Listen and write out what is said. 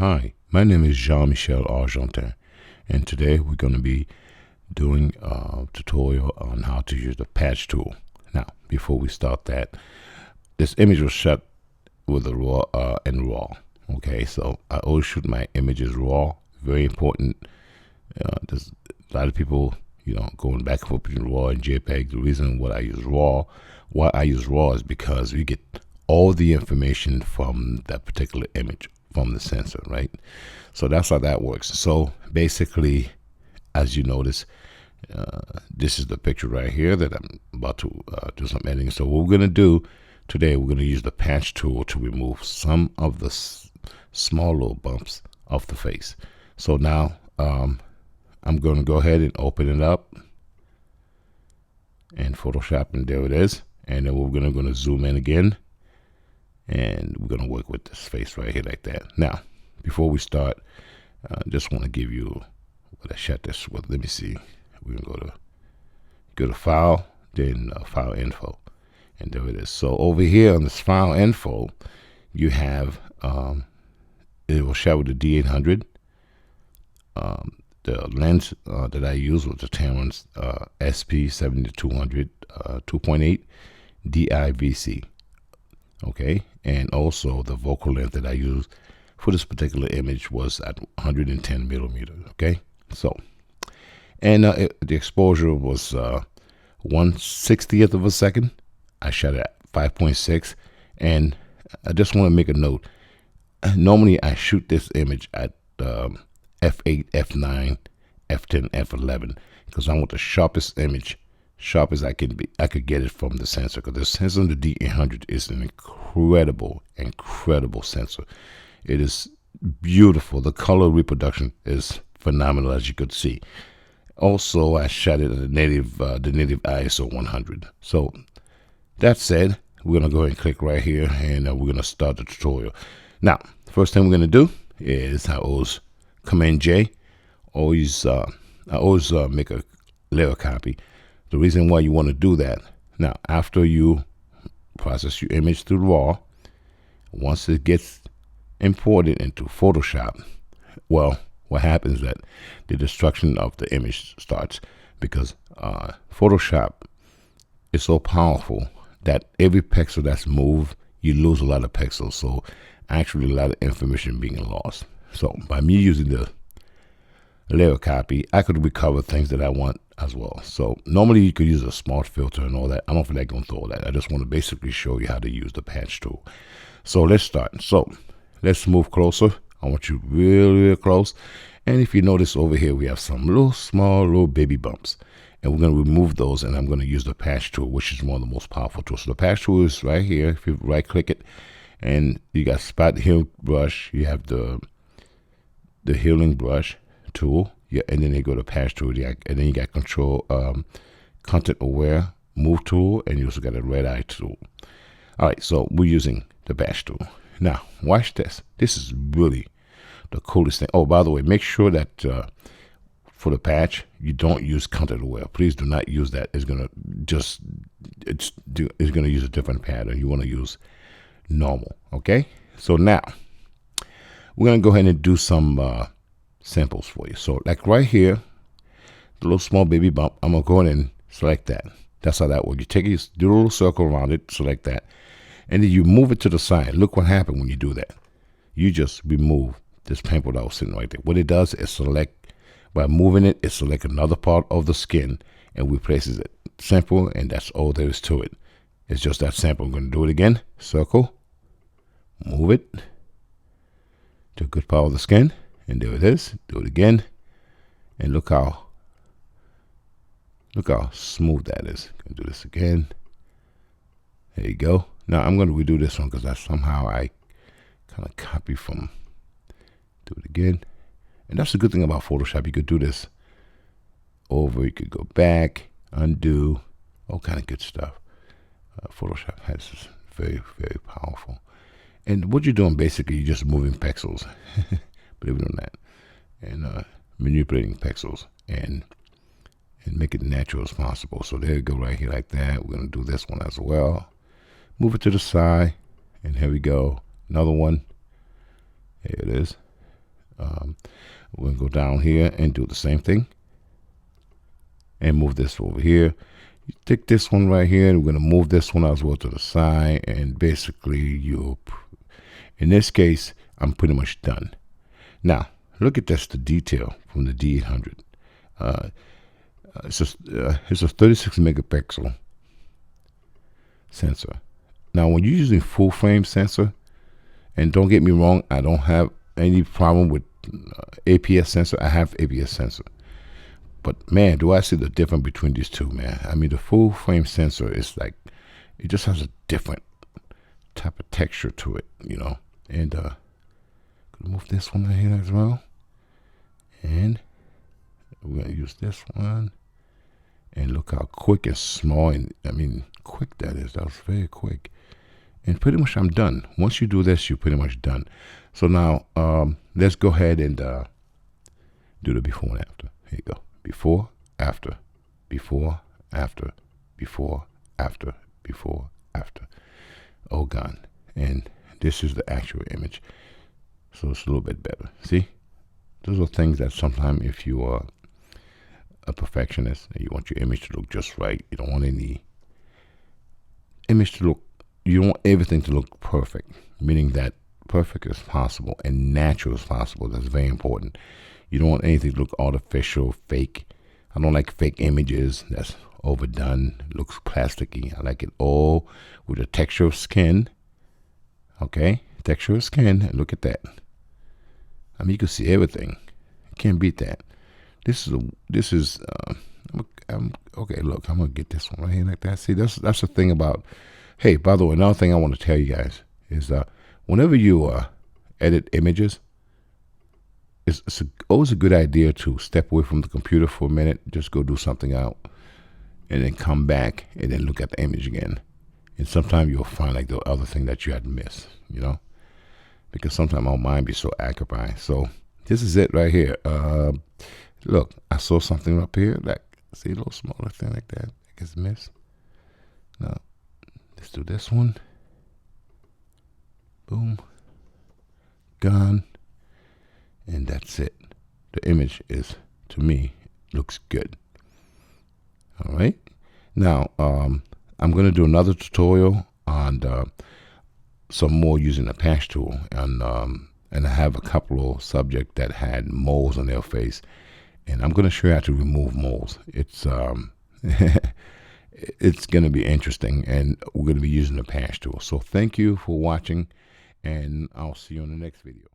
Hi, my name is Jean-Michel Argentin, and today we're going to be doing a tutorial on how to use the patch tool. Now, before we start that, this image was shot with a raw and raw. Okay, so I always shoot my images raw. Very important. There's a lot of people, going back and forth between raw and JPEG. The reason why I use raw is because we get all the information from that particular image from the sensor, right? So that's how that works. So basically, as you notice, this is the picture right here that I'm about to do some editing. So what we're going to do today, we're going to use the patch tool to remove some of the small little bumps off the face. So now I'm going to go ahead and open it up in Photoshop, and there it is. And then we're going to zoom in again, and we're going to work with this face right here like that. Now, before we start, just want to give you what I shot this with. Let me see. We're going to go to File, then File Info, and there it is. So over here on this File Info, you have it will show the D800. The lens that I used was the Tamron's SP7200 2.8 DIVC. Okay, and also the focal length that I used for this particular image was at 110 millimeters. Okay, so and the exposure was 1/60th of a second. I shot at 5.6, and I just want to make a note. Normally, I shoot this image at f8, f9, f10, f11 because I want the sharpest image, sharp as I could get it from the sensor, because the sensor on the D800 is an incredible sensor. It is beautiful. The color reproduction is phenomenal, as you could see. Also, I shot it at the native ISO 100. So that said, we're gonna go ahead and click right here, and we're gonna start the tutorial. Now, first thing we're gonna do is I always Command J. I always make a layer copy. The reason why you want to do that, now after you process your image through RAW, once it gets imported into Photoshop, well, what happens is that the destruction of the image starts, because Photoshop is so powerful that every pixel that's moved, you lose a lot of pixels. So actually a lot of information being lost. So by me using the layer copy, I could recover things that I want as well. So normally you could use a smart filter and all that. I don't feel like going through all that. I just want to basically show you how to use the patch tool. So let's start. So let's move closer. I want you real close. And if you notice over here, we have some small little baby bumps. And we're going to remove those, and I'm going to use the patch tool, which is one of the most powerful tools. So the patch tool is right here. If you right click it, and you got spot heal brush, you have the healing brush tool, yeah, and then you go to patch tool, yeah, and then you got control content aware move tool, and you also got a red eye tool. All right, so we're using the patch tool. Now watch this. This is really the coolest thing. Oh, by the way, make sure that for the patch you don't use content aware. Please do not use that. It's gonna use a different pattern. You want to use normal. Okay, so now we're going to go ahead and do some samples for you. So like right here, the little small baby bump, I'm going to go ahead and select that. That's how that works. You take it, do a little circle around it, select that, and then you move it to the side. Look what happened when you do that. You just remove this pimple that was sitting right there. What it does is select, by moving it, it selects another part of the skin and replaces it. Simple, and that's all there is to it. It's just that simple. I'm going to do it again. Circle, move it to a good part of the skin, and there it is. Do it again, and look how smooth that is. Gonna do this again. There you go. Now I'm going to redo this one because I kind of copy from. Do it again, and that's the good thing about Photoshop. You could do this over. You could go back, undo, all kind of good stuff. Photoshop has this very powerful. And what you're doing basically, you're just moving pixels, believe it or not, and manipulating pixels and make it natural as possible. So there you go, right here like that. We're going to do this one as well. Move it to the side, and here we go. Another one. Here it is. We're going to go down here and do the same thing and move this over here. You take this one right here, and we're going to move this one as well to the side, and basically in this case, I'm pretty much done. Now, look at this, the detail from the D800. It's a 36 megapixel sensor. Now, when you're using full frame sensor, and don't get me wrong, I don't have any problem with APS sensor. I have APS sensor. But man, do I see the difference between these two, man. I mean, the full frame sensor is like, it just has a different type of texture to it, you know. And move this one right here as well. And we're going to use this one. And look how quick and small, and I mean, quick that is. That was very quick. And pretty much I'm done. Once you do this, you're pretty much done. So now, let's go ahead and do the before and after. Here you go. Before, after, before, after, before, after, before, after. All gone. And this is the actual image. So it's a little bit better. See? Those are things that sometimes if you are a perfectionist and you want your image to look just right, you don't want any image to look, you don't want everything to look perfect, meaning that perfect as possible and natural as possible. That's very important. You don't want anything to look artificial, fake. I don't like fake images. That's overdone. It looks plasticky. I like it all with the texture of skin. Okay? Texture of skin. Look at that. I mean, you can see everything. You can't beat that. Okay, look, I'm going to get this one right here like that. See, that's the thing about, hey, by the way, another thing I want to tell you guys is whenever you edit images, it's always a good idea to step away from the computer for a minute, just go do something out, and then come back and then look at the image again. And sometimes you'll find like the other thing that you had missed, you know, because sometimes our mind be so occupied. So this is it right here. Look, I saw something up here, like, see a little smaller thing like that, that gets missed. Now, let's do this one. Boom. Gone. And that's it. The image is, to me, looks good. All right. Now, I'm going to do another tutorial on some more using the patch tool. And I have a couple of subjects that had moles on their face. And I'm going to show you how to remove moles. It's it's going to be interesting. And we're going to be using the patch tool. So thank you for watching. And I'll see you in the next video.